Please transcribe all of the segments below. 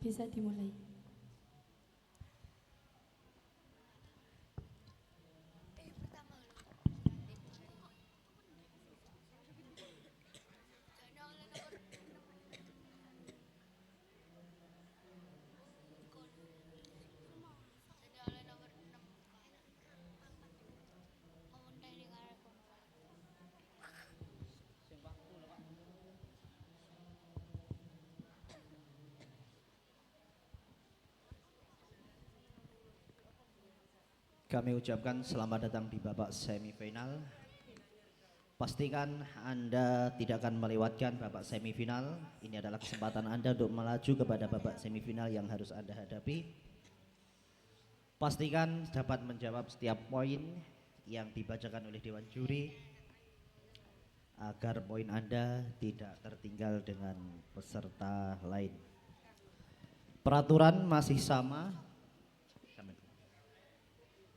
Bisa dimulai. Kami ucapkan selamat datang di babak semifinal. Pastikan Anda tidak akan melewatkan babak semifinal. Ini adalah kesempatan Anda untuk melaju kepada babak semifinal yang harus Anda hadapi. Pastikan dapat menjawab setiap poin yang dibacakan oleh Dewan Juri agar poin Anda tidak tertinggal dengan peserta lain. Peraturan masih sama.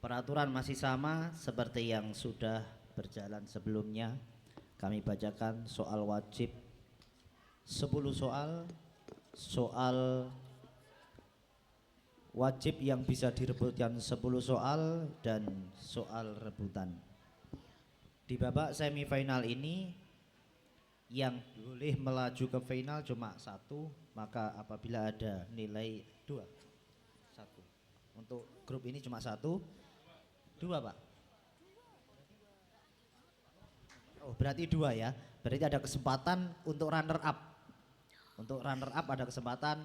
Peraturan masih sama seperti yang sudah berjalan sebelumnya. Kami bacakan soal wajib 10 soal. Soal wajib yang bisa direbutkan 10 soal dan soal rebutan. Di babak semifinal ini yang boleh melaju ke final cuma satu, maka apabila ada nilai 2 satu. Untuk grup ini cuma satu. 2 Pak. Oh berarti 2 ya. Berarti ada kesempatan untuk runner up. Untuk runner up ada kesempatan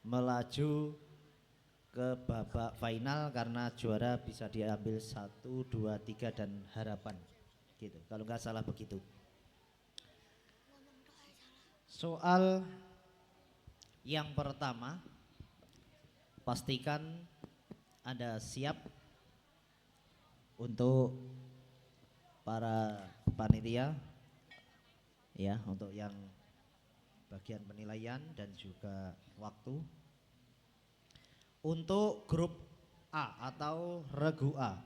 melaju ke babak final karena juara bisa diambil 1, 2, 3 dan harapan gitu. Kalau nggak salah begitu. Soal yang pertama, pastikan Anda siap. Untuk para panitia ya, untuk yang bagian penilaian dan juga waktu. Untuk grup A atau regu A,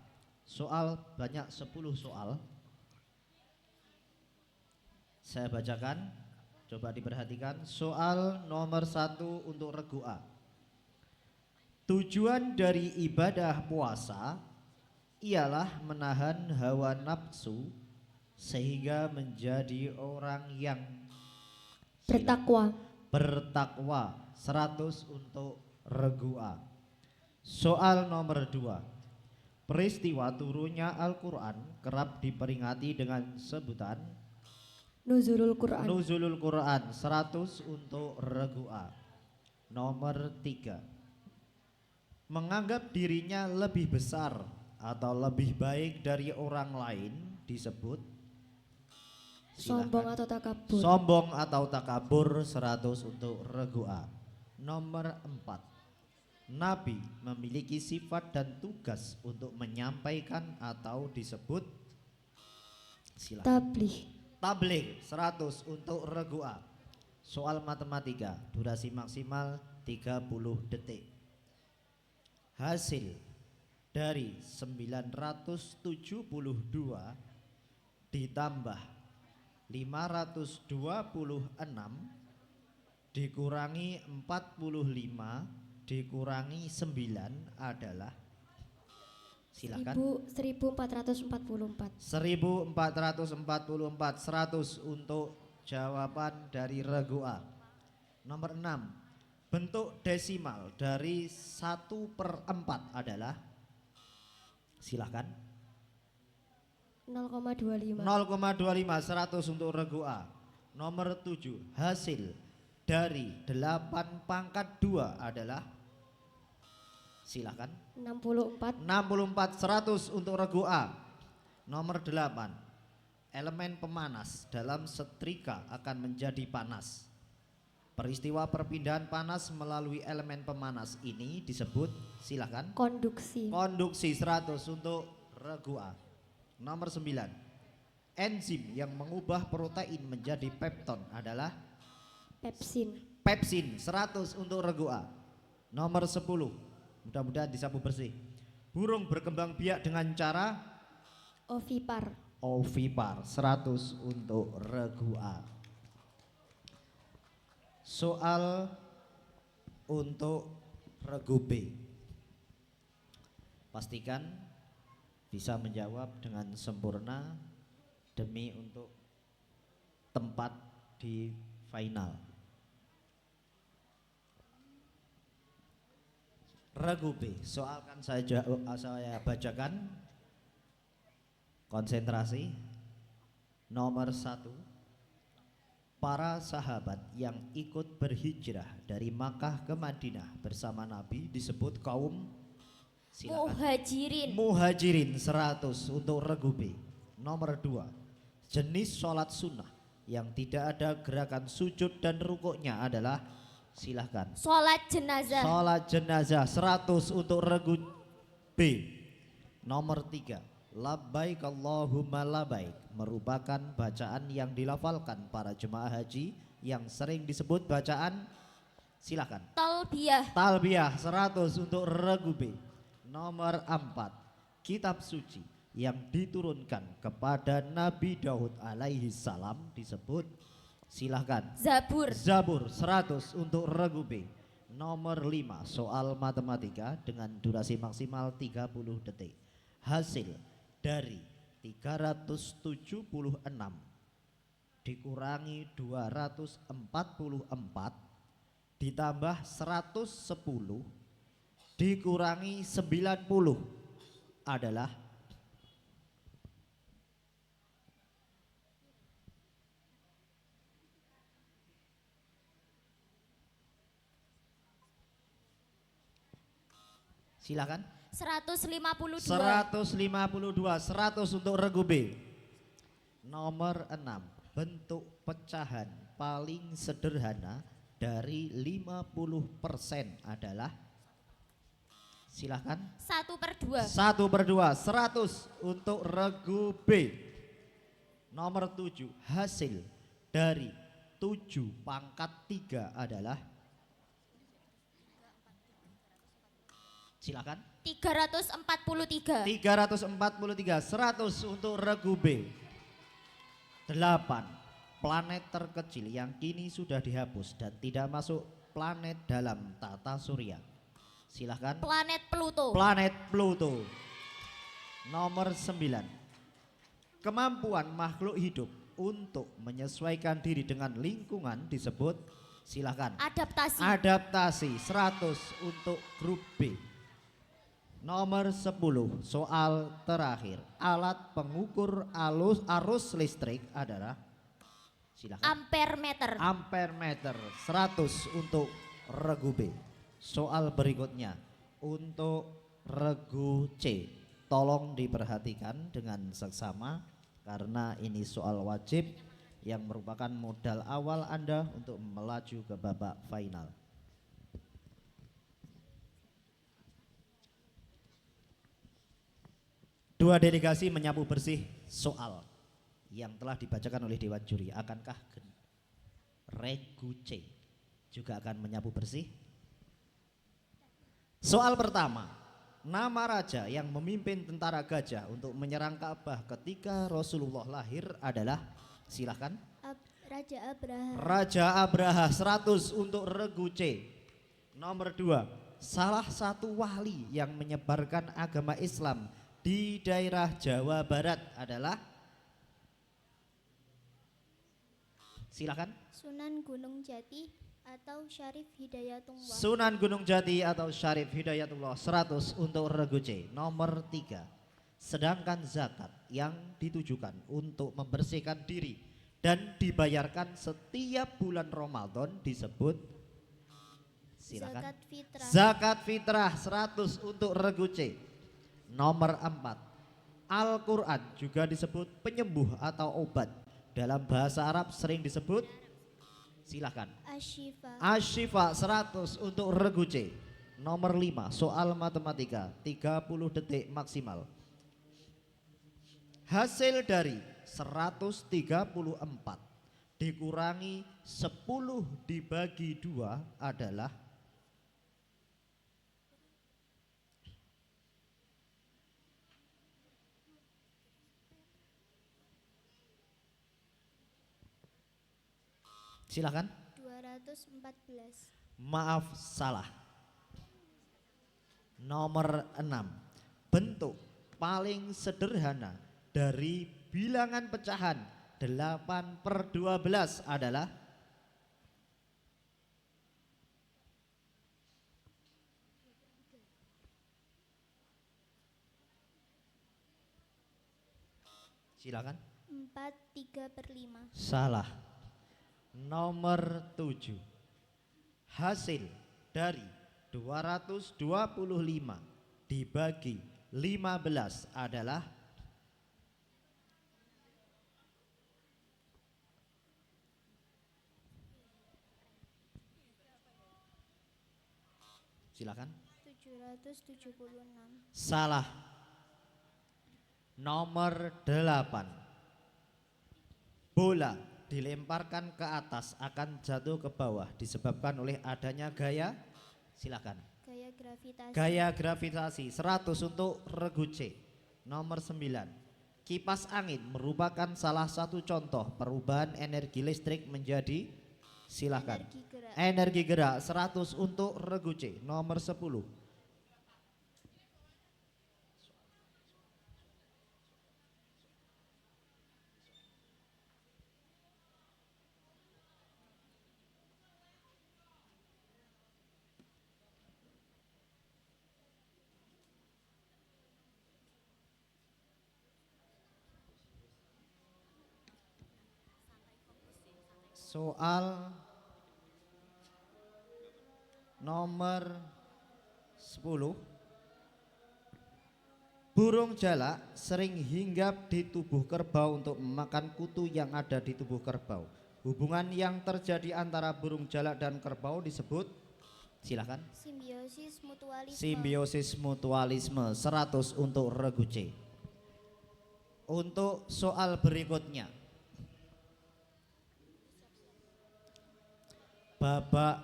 soal banyak 10 soal. Saya bacakan, coba diperhatikan. Soal nomor 1 untuk regu A. Tujuan dari ibadah puasa ialah menahan hawa nafsu sehingga menjadi orang yang Bertakwa. bertakwa. 100 untuk regu A. Soal nomor 2. Peristiwa turunnya Al-Quran kerap diperingati dengan sebutan Nuzulul Quran. Nuzulul Quran. 100 untuk regu A. Nomor 3. Menganggap dirinya lebih besar atau lebih baik dari orang lain disebut Sombong atau takabur. sombong atau takabur. 100 untuk regu A. Nomor 4. Nabi memiliki sifat dan tugas untuk menyampaikan atau disebut Tabligh. tabligh. 100 untuk regu A. Soal matematika, durasi maksimal 30 detik. Hasil dari 972 ditambah 526 dikurangi 45 dikurangi 9 adalah, silakan. 1444. 1444. 100 untuk jawaban dari regu A. Nomor 6. Bentuk desimal dari 1/4 adalah, silahkan. 0,25. 0,25. 100 untuk regu A. Nomor 7. Hasil dari 8/2 adalah, silahkan. 64. 64. 100 untuk regu A. Nomor 8. Elemen pemanas dalam setrika akan menjadi panas. Peristiwa perpindahan panas melalui elemen pemanas ini disebut, silahkan. Konduksi. Konduksi. 100 untuk regu A. Nomor 9. Enzim yang mengubah protein menjadi pepton adalah Pepsin. pepsin. 100 untuk regu A. Nomor 10. Mudah-mudahan disapu bersih. Burung berkembang biak dengan cara Ovipar. ovipar. 100 untuk regu A. Soal untuk regu B. Pastikan bisa menjawab dengan sempurna demi untuk tempat di final. Regu B, soal kan saya bacakan. Konsentrasi. Nomor 1, para sahabat yang ikut berhijrah dari Makkah ke Madinah bersama Nabi disebut kaum, silakan. Muhajirin. Muhajirin 100 untuk regu B. Nomor 2, jenis sholat sunnah yang tidak ada gerakan sujud dan rukuknya adalah, silahkan. Sholat jenazah. Sholat jenazah 100 untuk regu B. Nomor 3, labbaik Allahumma labbaik merupakan bacaan yang dilafalkan para jemaah haji yang sering disebut bacaan, silahkan. Talbiyah. Talbiyah 100 untuk regu B. Nomor 4, kitab suci yang diturunkan kepada Nabi Daud alaihi salam disebut, silahkan. Zabur. Zabur 100 untuk regu B. Nomor 5, soal matematika dengan durasi maksimal 30 detik. Hasil dari 376 dikurangi 244 ditambah 110 dikurangi 90 adalah, silakan. 152. 152, 100 untuk regu B. Nomor 6, bentuk pecahan paling sederhana dari 50% adalah, silahkan. 1/2. 1/2, 100 untuk regu B. Nomor 7, hasil dari 7 pangkat 3 adalah, silakan. 343. 343, 100 untuk regu B. 8, planet terkecil yang kini sudah dihapus dan tidak masuk planet dalam tata surya. Silahkan. Planet Pluto. Planet Pluto. Nomor 9, kemampuan makhluk hidup untuk menyesuaikan diri dengan lingkungan disebut, silahkan. Adaptasi. Adaptasi 100 untuk grup B. Nomor 10, soal terakhir, alat pengukur arus listrik adalah, silakan. Ampere meter. Ampere meter 100 untuk regu B. Soal berikutnya untuk regu C, tolong diperhatikan dengan seksama karena ini soal wajib yang merupakan modal awal Anda untuk melaju ke babak final. Dua delegasi menyapu bersih soal yang telah dibacakan oleh Dewan Juri. Akankah regu C juga akan menyapu bersih? Soal pertama, nama raja yang memimpin tentara gajah untuk menyerang Ka'bah ketika Rasulullah lahir adalah, silahkan. Raja Abraha. Raja Abraha 100 untuk regu C. Nomor 2, salah satu wali yang menyebarkan agama Islam di daerah Jawa Barat adalah, silakan. Sunan Gunung Jati atau Syarif Hidayatullah. Sunan Gunung Jati atau Syarif Hidayatullah 100 untuk regu C. Nomor 3, sedangkan zakat yang ditujukan untuk membersihkan diri dan dibayarkan setiap bulan Ramadan disebut, silakan. Zakat fitrah. Zakat fitrah 100 untuk regu C. Nomor 4, Al-Quran juga disebut penyembuh atau obat. Dalam bahasa Arab sering disebut, silakan. Asyifa. Asyifa 100 untuk regu C. Nomor 5, soal matematika 30 detik maksimal. Hasil dari 134 dikurangi 10 dibagi 2 adalah, silakan. 214. Maaf, salah. Nomor 6. Bentuk paling sederhana dari bilangan pecahan 8/12 adalah silakan. 4/3/5. Salah. Nomor 7. Hasil dari 225 dibagi 15 adalah silakan. 776. Salah. Nomor 8. Bola dilemparkan ke atas akan jatuh ke bawah disebabkan oleh adanya gaya. Silakan. Gaya gravitasi. Gaya gravitasi 100 untuk regu C. Nomor 9. Kipas angin merupakan salah satu contoh perubahan energi listrik menjadi silakan. Energi gerak. Energi gerak 100 untuk regu C. Nomor 10. Soal nomor 10. Burung jalak sering hinggap di tubuh kerbau untuk memakan kutu yang ada di tubuh kerbau. Hubungan yang terjadi antara burung jalak dan kerbau disebut silakan. Simbiosis mutualisme. Simbiosis mutualisme 100 untuk regu C. Untuk soal berikutnya. Babak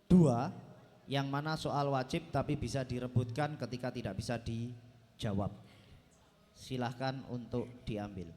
2 yang mana soal wajib tapi bisa direbutkan ketika tidak bisa dijawab. Silahkan untuk diambil.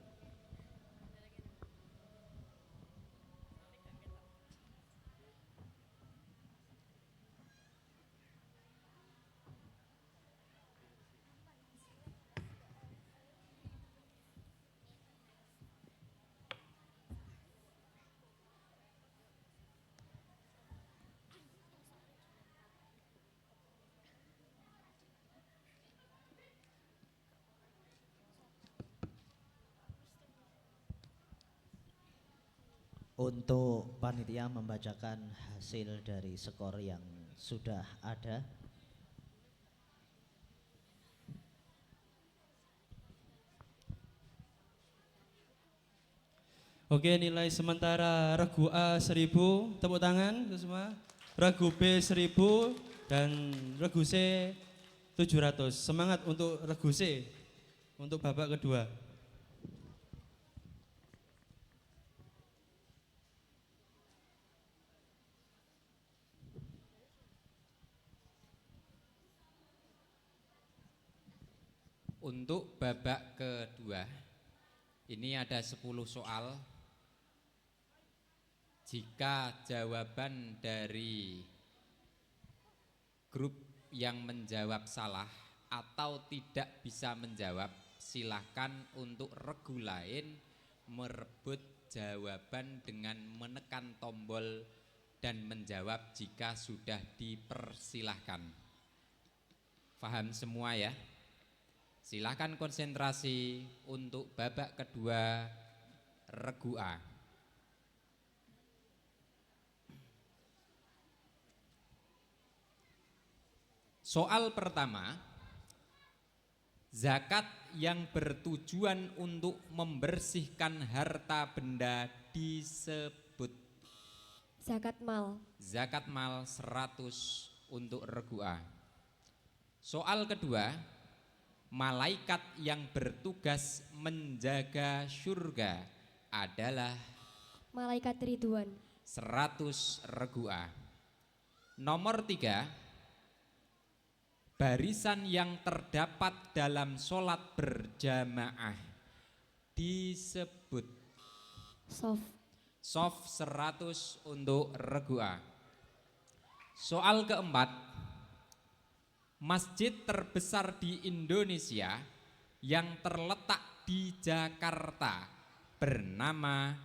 Untuk panitia membacakan hasil dari skor yang sudah ada. Oke, nilai sementara regu A 1000, tepuk tangan untuk semua. Regu B 1000 dan regu C 700. Semangat untuk regu C untuk babak kedua. Untuk babak kedua, ini ada 10 soal. Jika jawaban dari grup yang menjawab salah atau tidak bisa menjawab, silahkan untuk regu lain merebut jawaban dengan menekan tombol dan menjawab jika sudah dipersilahkan. Paham semua ya? Silahkan konsentrasi untuk babak kedua regu A. Soal pertama, zakat yang bertujuan untuk membersihkan harta benda disebut Zakat mal. zakat mal 100 untuk regu A. Soal kedua, malaikat yang bertugas menjaga surga adalah Malaikat Ridwan. 100 regu A. Nomor 3, barisan yang terdapat dalam sholat berjamaah disebut Sof. Soft 100 untuk regu A. Soal keempat, masjid terbesar di Indonesia yang terletak di Jakarta bernama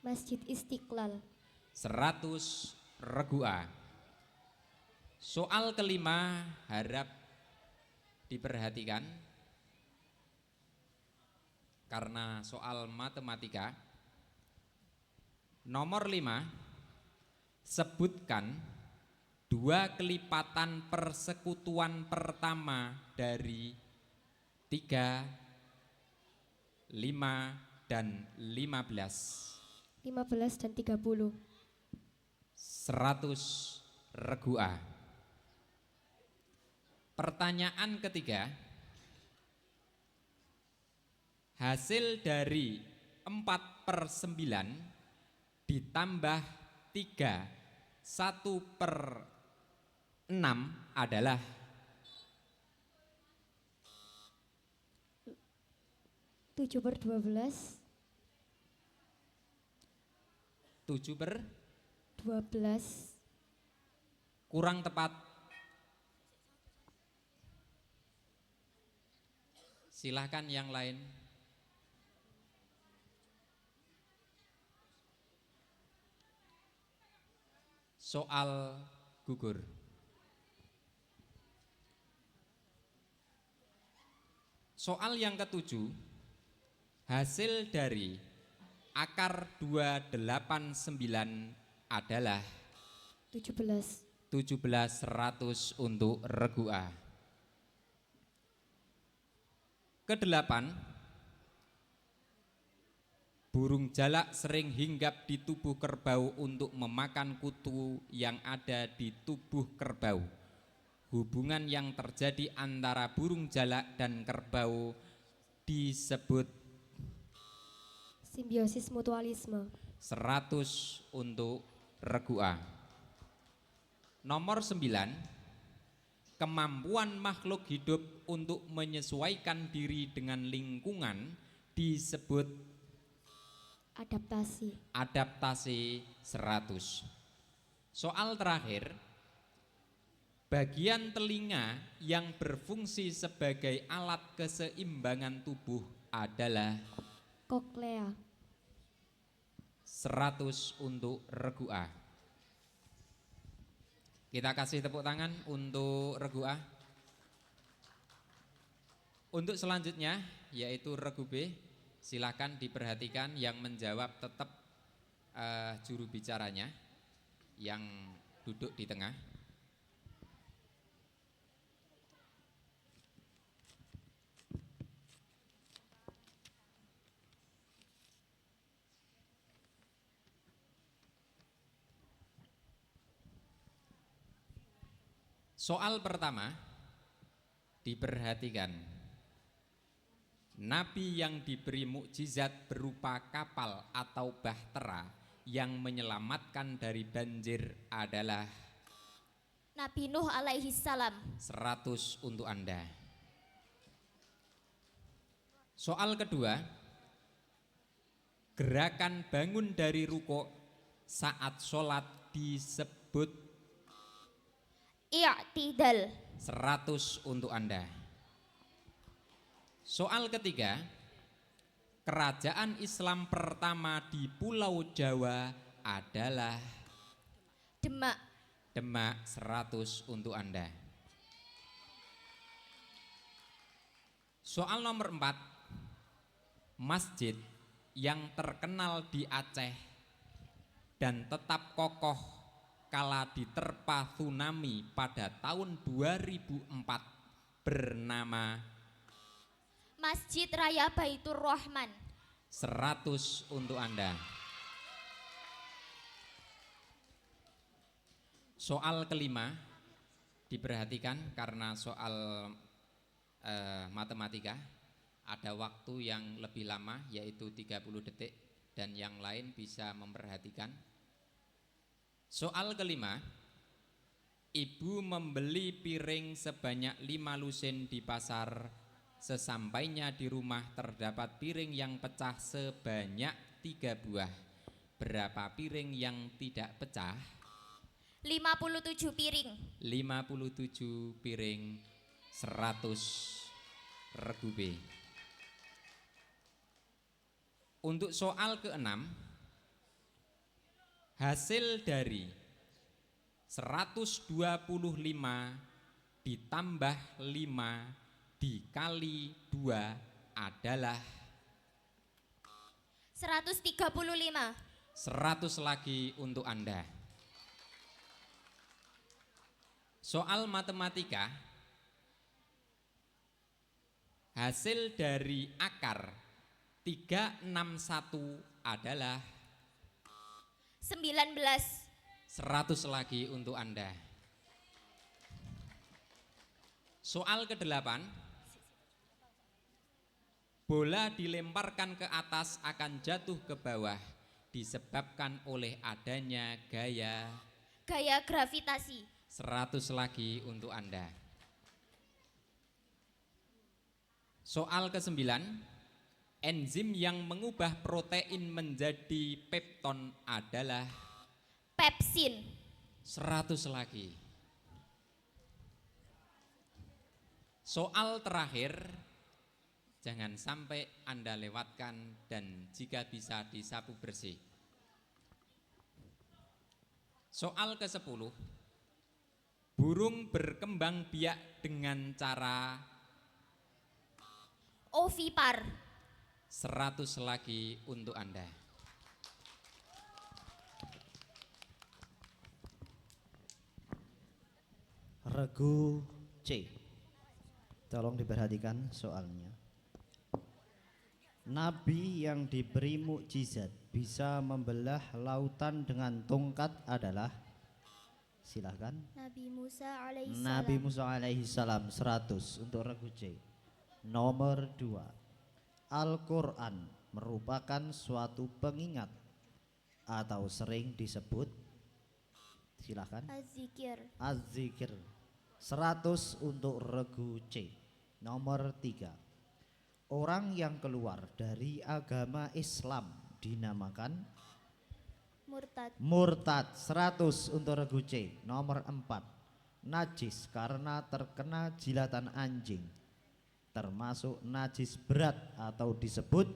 Masjid Istiqlal. 100 regu A. Soal kelima harap diperhatikan karena soal matematika. Nomor 5, sebutkan 2 kelipatan persekutuan pertama dari 3, 5, dan 15. 15 dan 30. 100 regu A. Pertanyaan ketiga, hasil dari 4/9 ditambah 3, 1/6 adalah 7/12. 7/12. 12. Kurang tepat. Silahkan yang lain. Soal gugur. Soal yang ketujuh, hasil dari akar 289 adalah 17. 17/100 untuk regu A. Kedelapan, burung jalak sering hinggap di tubuh kerbau untuk memakan kutu yang ada di tubuh kerbau. Hubungan yang terjadi antara burung jalak dan kerbau disebut Simbiosis mutualisme. 100 untuk regu A. Nomor 9, kemampuan makhluk hidup untuk menyesuaikan diri dengan lingkungan disebut Adaptasi. adaptasi 100. Soal terakhir, bagian telinga yang berfungsi sebagai alat keseimbangan tubuh adalah Koklea. 100 untuk regu A. Kita kasih tepuk tangan untuk regu A. Untuk selanjutnya yaitu regu B, silakan diperhatikan yang menjawab tetap juru bicaranya yang duduk di tengah. Soal pertama, diperhatikan. Nabi yang diberi mukjizat berupa kapal atau bahtera yang menyelamatkan dari banjir adalah Nabi Nuh alaihi salam. 100 untuk Anda. Soal kedua, gerakan bangun dari rukuk saat sholat disebut I'tidal. 100 untuk Anda. Soal ketiga, kerajaan Islam pertama di Pulau Jawa adalah Demak. Demak. 100 untuk Anda. Soal nomor 4, masjid yang terkenal di Aceh dan tetap kokoh kala diterpa tsunami pada tahun 2004 bernama Masjid Raya Baitur Rahman. 100 untuk Anda. Soal kelima, diperhatikan karena soal matematika ada waktu yang lebih lama yaitu 30 detik dan yang lain bisa memperhatikan. Soal kelima, ibu membeli piring sebanyak 5 lusin di pasar. Sesampainya di rumah terdapat piring yang pecah sebanyak 3 buah. Berapa piring yang tidak pecah? 57 piring. 57 piring 100 regu B. Untuk soal ke-6, hasil dari 125 ditambah 5 dikali 2 adalah 135. 100 lagi untuk Anda. Soal matematika, hasil dari akar 361 adalah 19. 100 lagi untuk Anda. Soal ke-8, bola dilemparkan ke atas akan jatuh ke bawah disebabkan oleh adanya gaya Gravitasi. 100 lagi untuk Anda. Soal ke-9, enzim yang mengubah protein menjadi pepton adalah Pepsin. 100 lagi. Soal terakhir, jangan sampai Anda lewatkan dan jika bisa disapu bersih. Soal ke-10, burung berkembang biak dengan cara Ovipar. 100 lagi untuk Anda. Regu C. Tolong diperhatikan soalnya. Nabi yang diberi mukjizat bisa membelah lautan dengan tongkat adalah, silahkan. Nabi Musa alaihissalam. Nabi Musa alaihissalam. 100 untuk regu C. Nomor 2, Al-Quran merupakan suatu pengingat atau sering disebut, silahkan, Az-Zikir. Az-Zikir. 100 untuk regu C. Nomor 3, orang yang keluar dari agama Islam dinamakan Murtad. murtad. 100 untuk regu C. Nomor 4, najis karena terkena jilatan anjing, termasuk najis berat atau disebut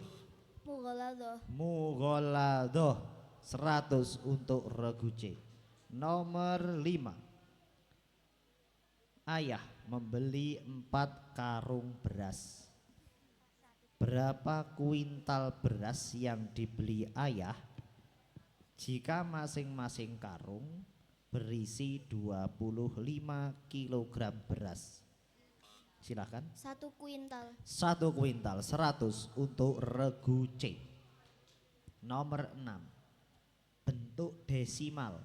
Mughaladah. mughaladah. 100 untuk regu C. Nomor 5, ayah membeli 4 karung beras. Berapa kuintal beras yang dibeli ayah jika masing-masing karung berisi 25 kilogram beras? Silahkan. 1 kuintal. 1 kuintal. 100 untuk regu C. Nomor 6, bentuk desimal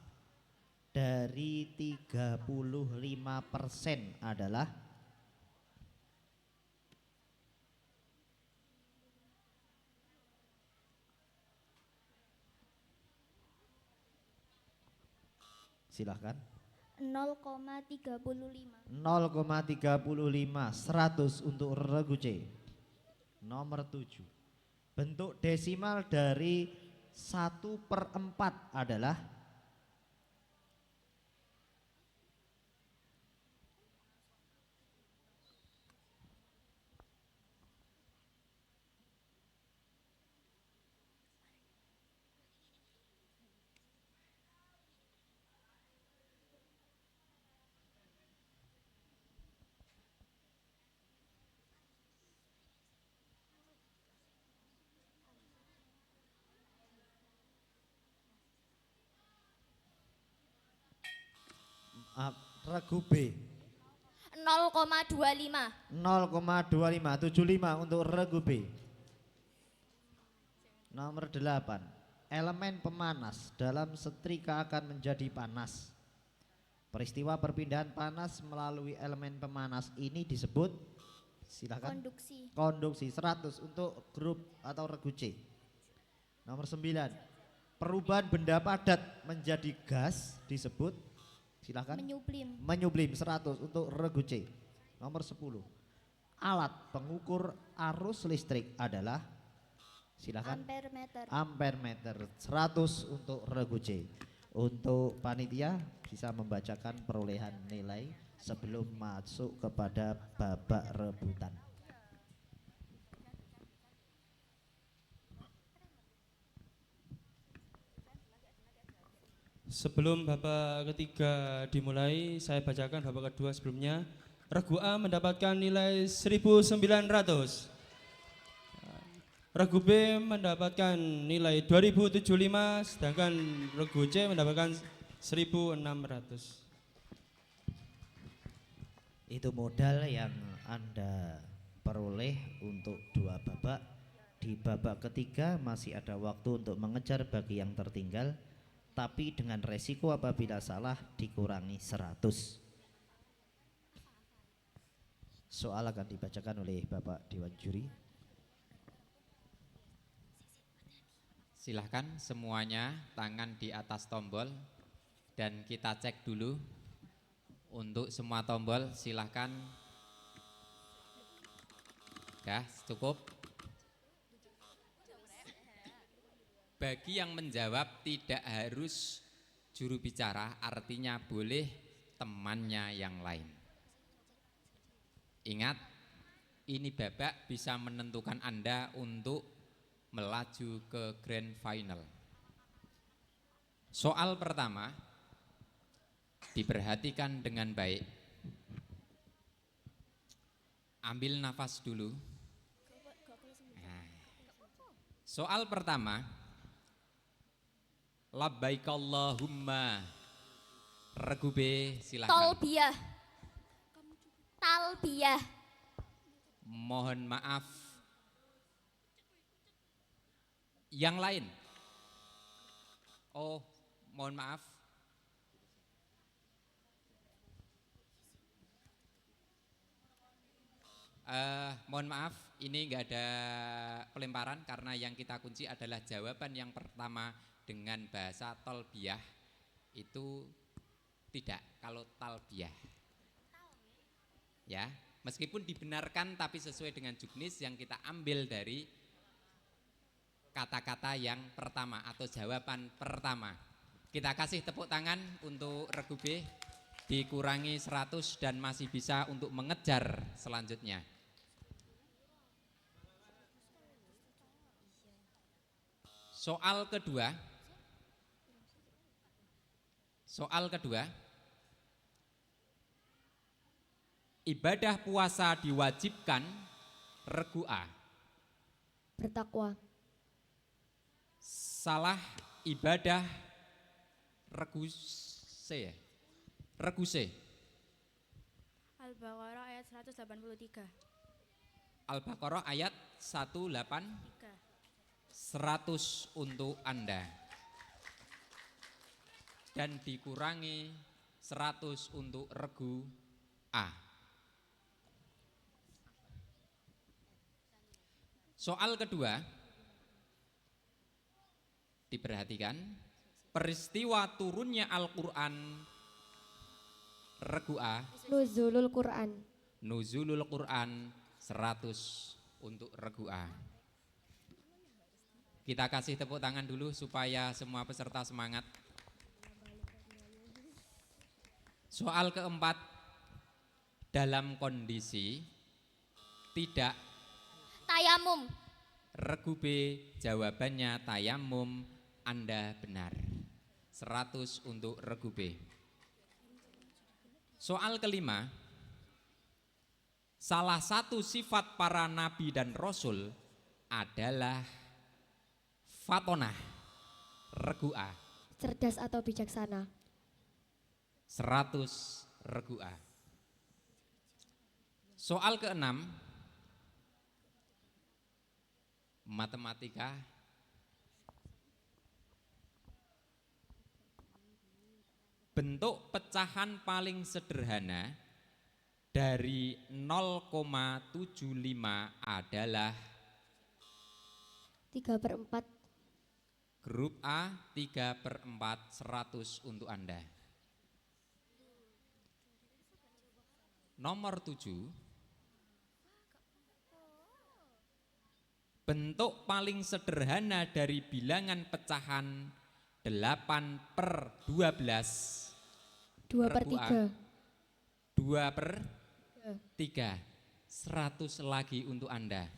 dari 35% adalah, silahkan. 0,35. 0,35. 100 untuk regu C. Nomor 7, bentuk desimal dari 1/4 adalah, regu B. 0,25. 0,25. 75 untuk regu B. Nomor 8, elemen pemanas dalam setrika akan menjadi panas. Peristiwa perpindahan panas melalui elemen pemanas ini disebut, silakan, Konduksi. konduksi. 100 untuk grup atau regu C. Nomor 9, perubahan benda padat menjadi gas disebut, silakan, Menyublim. menyublim. 100 untuk regu C. Nomor 10, alat pengukur arus listrik adalah, Silakan. Ampere meter. Ampere meter 100 untuk regu C. Untuk panitia bisa membacakan perolehan nilai sebelum masuk kepada babak rebutan. Sebelum babak ketiga dimulai, saya bacakan babak kedua sebelumnya. Regu A mendapatkan nilai 1900. Regu B mendapatkan nilai 2075, sedangkan regu C mendapatkan 1600. Itu modal yang Anda peroleh untuk 2 babak. Di babak ketiga masih ada waktu untuk mengejar bagi yang tertinggal, tapi dengan resiko apabila salah dikurangi 100. Soal akan dibacakan oleh Bapak Dewan Juri. Silahkan semuanya tangan di atas tombol dan kita cek dulu untuk semua tombol. Silahkan. Ya, cukup. Bagi yang menjawab tidak harus juru bicara, artinya boleh temannya yang lain. Ingat, ini babak bisa menentukan Anda untuk melaju ke grand final. Soal pertama, diperhatikan dengan baik. Ambil nafas dulu. Nah, soal pertama, labbaik Allahumma. Regu B, silakan. Talbiyah. Talbiyah. Mohon maaf. Yang lain. Oh, mohon maaf. Mohon maaf, ini enggak ada pelemparan karena yang kita kunci adalah jawaban yang pertama dengan bahasa tolbiyah. Itu tidak, kalau talbiyah. Ya, meskipun dibenarkan tapi sesuai dengan juknis yang kita ambil dari kata-kata yang pertama atau jawaban pertama. Kita kasih tepuk tangan untuk regu B, dikurangi 100 dan masih bisa untuk mengejar selanjutnya. Soal kedua. Soal kedua. Ibadah puasa diwajibkan, regu A. Bertakwa. Salah, ibadah, regu C ya? Regu C. Al-Baqarah ayat 183. Al-Baqarah ayat 183. 100 untuk Anda. Dan dikurangi 100 untuk regu A. Soal kedua, diperhatikan, peristiwa turunnya Al-Quran, regu A. Nuzulul Quran. Nuzulul Quran 100 untuk regu A. Kita kasih tepuk tangan dulu supaya semua peserta semangat. Soal keempat, dalam kondisi tidak Tayamum. regu B, jawabannya tayamum, Anda benar. 100 untuk regu B. Soal kelima, salah satu sifat para nabi dan rasul adalah fatonah, regu A. Cerdas atau bijaksana. 100 regu A. Soal keenam, matematika. Bentuk pecahan paling sederhana dari 0,75 adalah 3/4. grup A 3/4, 100 untuk Anda. Nomor 7, Bentuk paling sederhana dari bilangan pecahan 8/12. 2/3. 2/3. 100 lagi untuk Anda.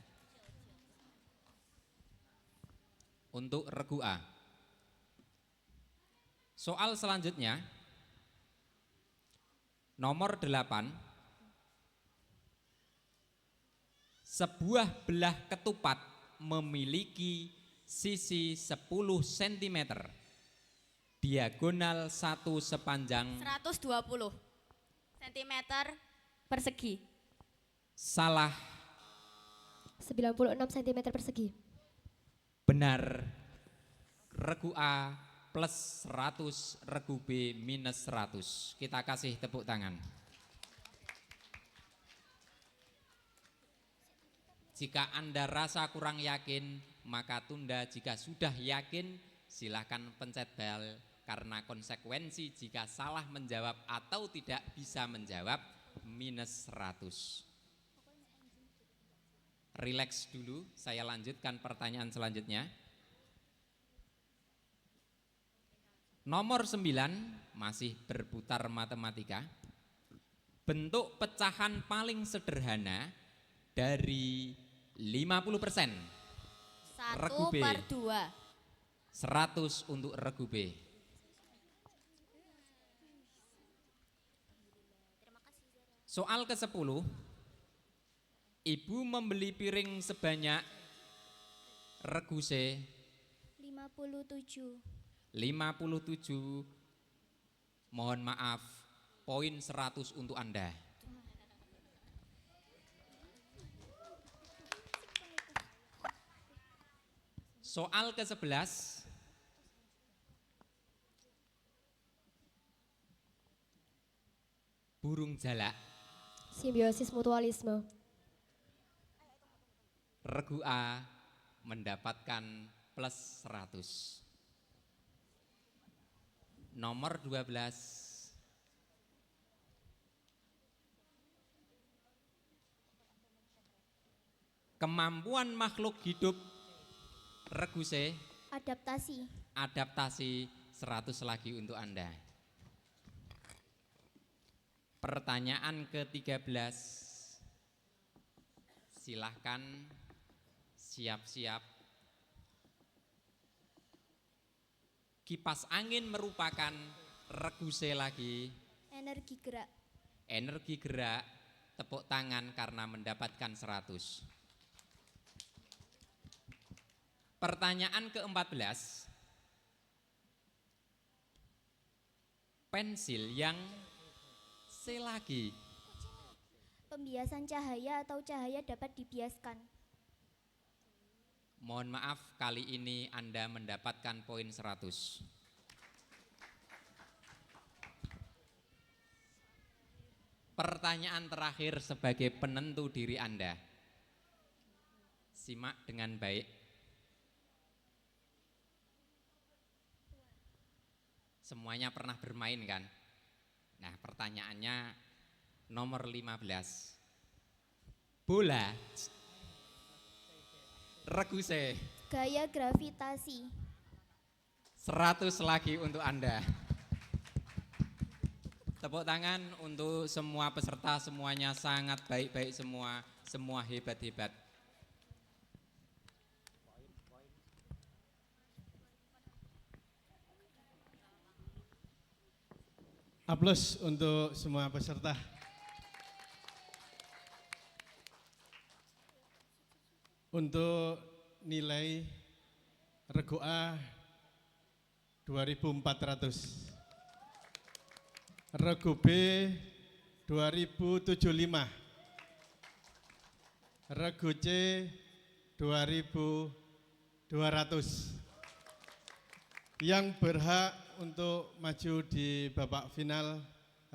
Untuk regu A. Soal selanjutnya nomor 8. Sebuah belah ketupat memiliki sisi 10 cm, diagonal 1 sepanjang 120 cm persegi. salah, 96 cm persegi. benar. Regu A plus 100, regu B minus 100. Kita kasih tepuk tangan. Jika Anda rasa kurang yakin, maka tunda. Jika sudah yakin, silahkan pencet bel. Karena konsekuensi jika salah menjawab atau tidak bisa menjawab, minus 100. Relax dulu, saya lanjutkan pertanyaan selanjutnya. Nomor 9, masih berputar matematika. Bentuk pecahan paling sederhana dari 50%. Regu B. 1/2. 100 untuk regu B. Soal ke-10. Ibu membeli piring sebanyak regu C 57. 57. Mohon maaf, poin 100 untuk Anda. Soal ke-11. Burung jalak. Simbiosis mutualisme. Regu A mendapatkan plus 100. Nomor 12. Kemampuan makhluk hidup. Regu C. Adaptasi. Adaptasi 100 lagi untuk Anda. Pertanyaan ke-13. Silahkan siap-siap. Kipas angin merupakan regu C lagi. Energi gerak. Energi gerak, tepuk tangan karena mendapatkan 100. Pertanyaan ke-14. Pensil yang C lagi. Pembiasan cahaya atau cahaya dapat dibiaskan. Mohon maaf, kali ini Anda mendapatkan poin 100. Pertanyaan terakhir sebagai penentu diri Anda. Simak dengan baik. Semuanya pernah bermain kan? Nah, pertanyaannya nomor 15. Bola regu C. Gaya gravitasi. 100 lagi untuk Anda. Tepuk tangan untuk semua peserta, semuanya sangat baik-baik semua, semua hebat-hebat. Aplaus untuk semua peserta. Untuk nilai regu A 2400. Regu B 2075. Regu C 2200. Yang berhak untuk maju di babak final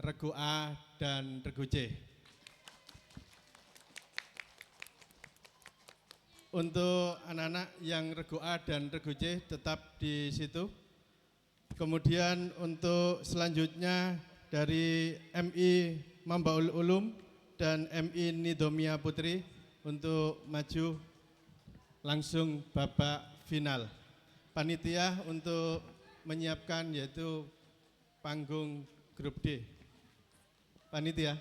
regu A dan regu C. Untuk anak-anak yang regu A dan regu C tetap di situ. Kemudian untuk selanjutnya dari MI Mambaul Ulum dan MI Nidomia Putri untuk maju langsung babak final. Panitia untuk menyiapkan yaitu panggung grup D. Panitia.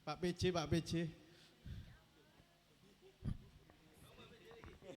Pak PJ, Pak PJ.